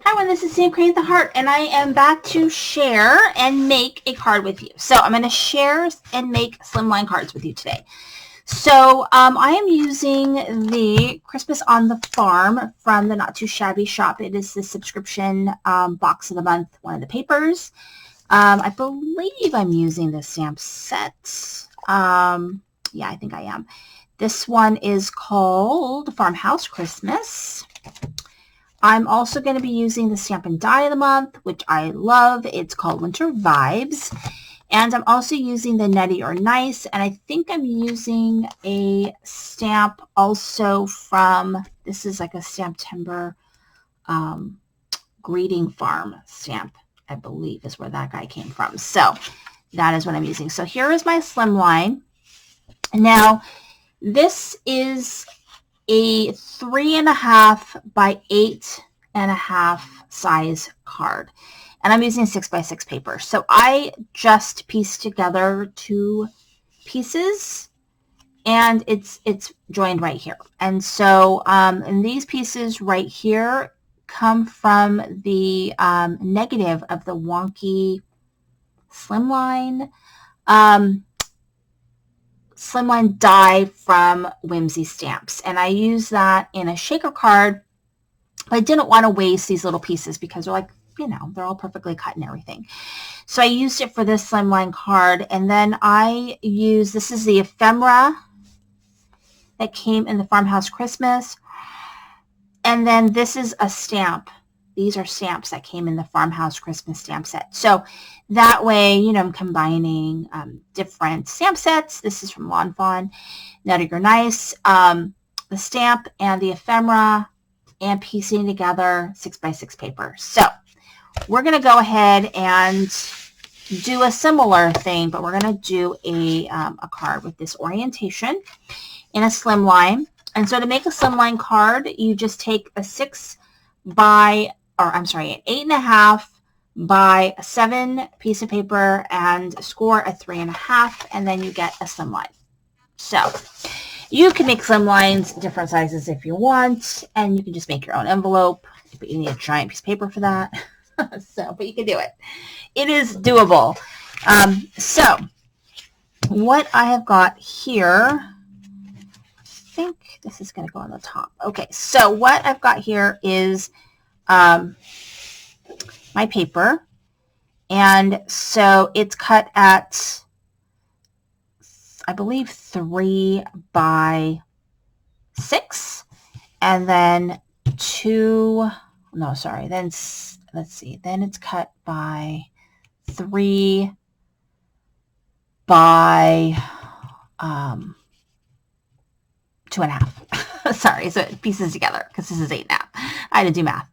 Hi everyone, this is Sam Create the Heart, and I am back to share and make a card with you. So I'm going to share and make slimline cards with you today. So I am using the Christmas on the Farm from the Not Too Shabby Shop. It is the subscription box of the month, one of the papers. I believe I'm using the stamp set. Yeah, I think I am. This one is called Farmhouse Christmas. I'm also going to be using the Stampin' Die of the Month, which I love. It's called Winter Vibes. And I'm also using the Nutty or Nice, and I think I'm using a stamp also from, this is like a Stamptember Greeting Farm stamp, I believe is where that guy came from. So that is what I'm using. So here is my slimline. Now, this is a 3.5 by 8.5 size card, and I'm using 6x6 paper. So I just pieced together 2 pieces, and it's joined right here. And so and these pieces right here come from the negative of the wonky slimline die from Whimsy Stamps, and I use that in a shaker card, but I didn't want to waste these little pieces because they're like, you know, they're all perfectly cut and everything. So I used it for this slimline card, and then I use, this is the ephemera that came in the Farmhouse Christmas, and then this is a stamp. These are stamps that came in the Farmhouse Christmas stamp set. So that way, you know, I'm combining different stamp sets. This is from Lawn Fawn, Nutty or Nice, the stamp and the ephemera, and piecing together 6x6 paper. So we're going to go ahead and do a similar thing, but we're going to do a card with this orientation in a slimline. And so to make a slimline card, you just take a an 8.5 by a 7 piece of paper and score a 3.5, and then you get a slimline. So you can make slimlines different sizes if you want, and you can just make your own envelope, but you need a giant piece of paper for that. But you can do it. It is doable. So what I have got here, I think this is going to go on the top. Okay, so what I've got here is my paper, and so it's cut at, I believe, 3 by 6, and then then it's cut by 3 by 2.5. Sorry, so it pieces together because this is 8.5. I had to do math.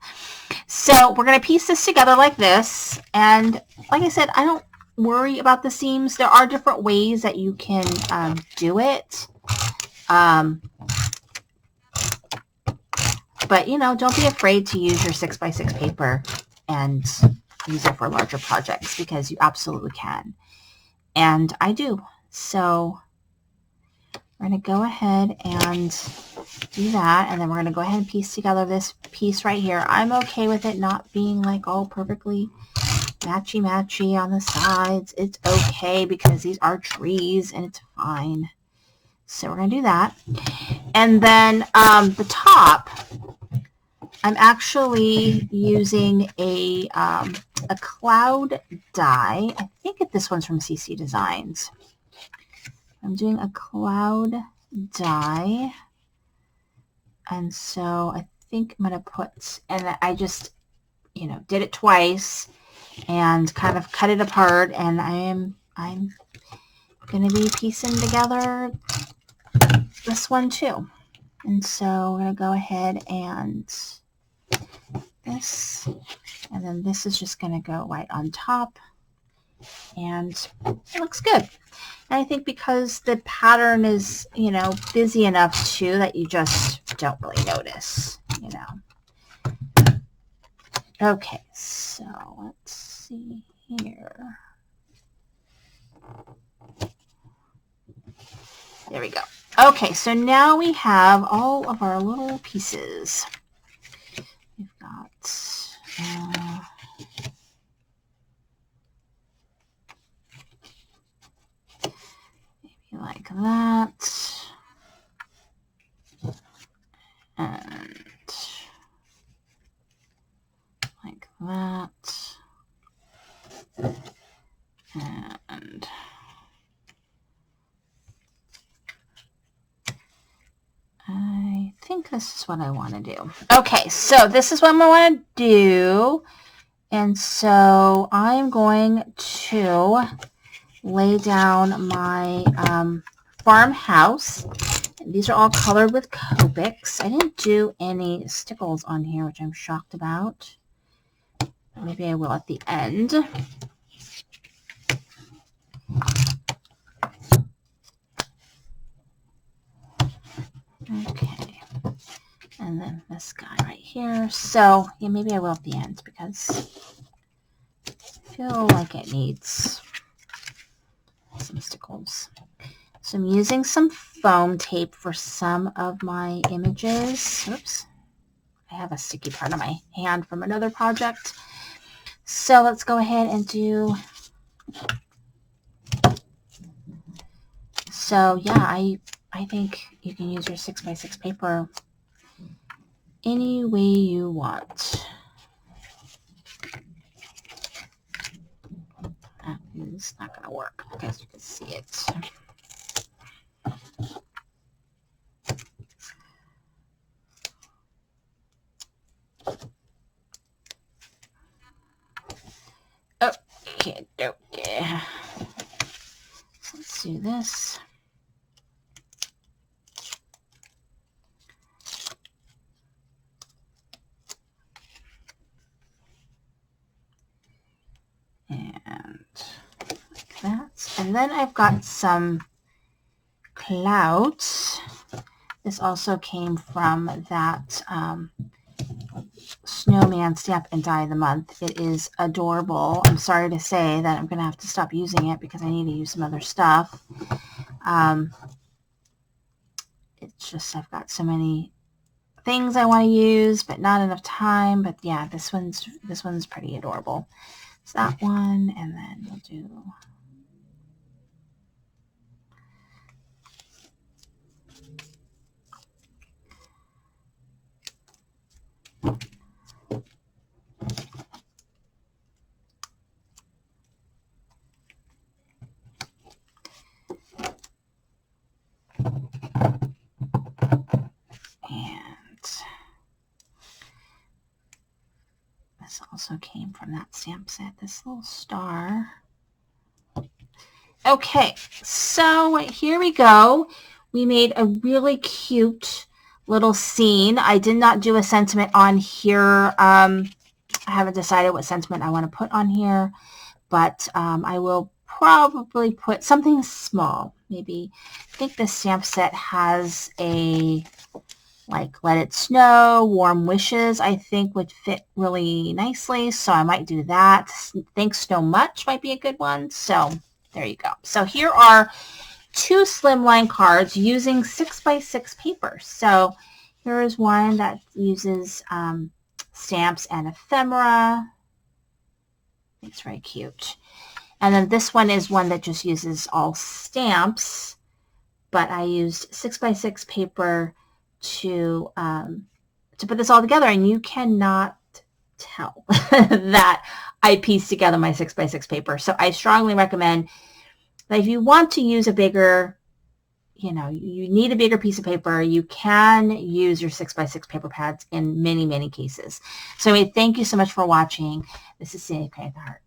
So we're going to piece this together like this, and like I said, I don't worry about the seams. There are different ways that you can do it. But, you know, don't be afraid to use your 6x6 paper and use it for larger projects, because you absolutely can. And I do. So we're going to go ahead and do that, and then we're going to go ahead and piece together this piece right here. I'm okay with it not being like all perfectly matchy-matchy on the sides. It's okay because these are trees and it's fine. So we're going to do that. And then the top, I'm actually using a cloud die. I think this one's from CC Designs. I'm doing a cloud die. And so I think I'm going to put, and I just, you know, did it twice and kind of cut it apart, and I'm going to be piecing together this one too. And so we're going to go ahead and this, and then this is just going to go right on top, and it looks good. And I think because the pattern is, you know, busy enough too that you just don't really notice, you know. Okay, so let's see here. There we go. Okay, so now we have all of our little pieces. We've got Maybe like that. And like that. And I think this is what I want to do. Okay, so this is what I want to do. And so I'm going to lay down my farmhouse. These are all colored with Copics. I didn't do any stickles on here, which I'm shocked about. Maybe I will at the end. Okay. And then this guy right here. So, yeah, maybe I will at the end because I feel like it needs some stickles. So I'm using some foam tape for some of my images. Oops. I have a sticky part on my hand from another project. So let's go ahead and do... So yeah, I think you can use your 6x6 paper any way you want. That is not going to work because you can see it. Okay, okay. So let's do this. And like that. And then I've got some clouds. This also came from that snowman stamp and die of the month. It is adorable. I'm sorry to say that I'm going to have to stop using it because I need to use some other stuff. It's just I've got so many things I want to use, but not enough time. But yeah, this one's pretty adorable. It's that one, and then we'll do... This also came from that stamp set, this little star. Okay, so here we go. We made a really cute little scene. I did not do a sentiment on here. I haven't decided what sentiment I want to put on here, but I will probably put something small. Maybe, I think this stamp set has a, like, Let It Snow, Warm Wishes, I think would fit really nicely. So I might do that. Thanks So Much might be a good one. So there you go. So here are 2 slimline cards using 6x6 paper. So here is one that uses stamps and ephemera. It's very cute. And then this one is one that just uses all stamps, but I used 6x6 paper to put this all together, and you cannot tell that I pieced together my 6x6 paper. So I strongly recommend that if you want to use a bigger, you need a bigger piece of paper, you can use your 6x6 paper pads in many, many cases. So anyway, thank you so much for watching. This is Sandy Creating the Heart.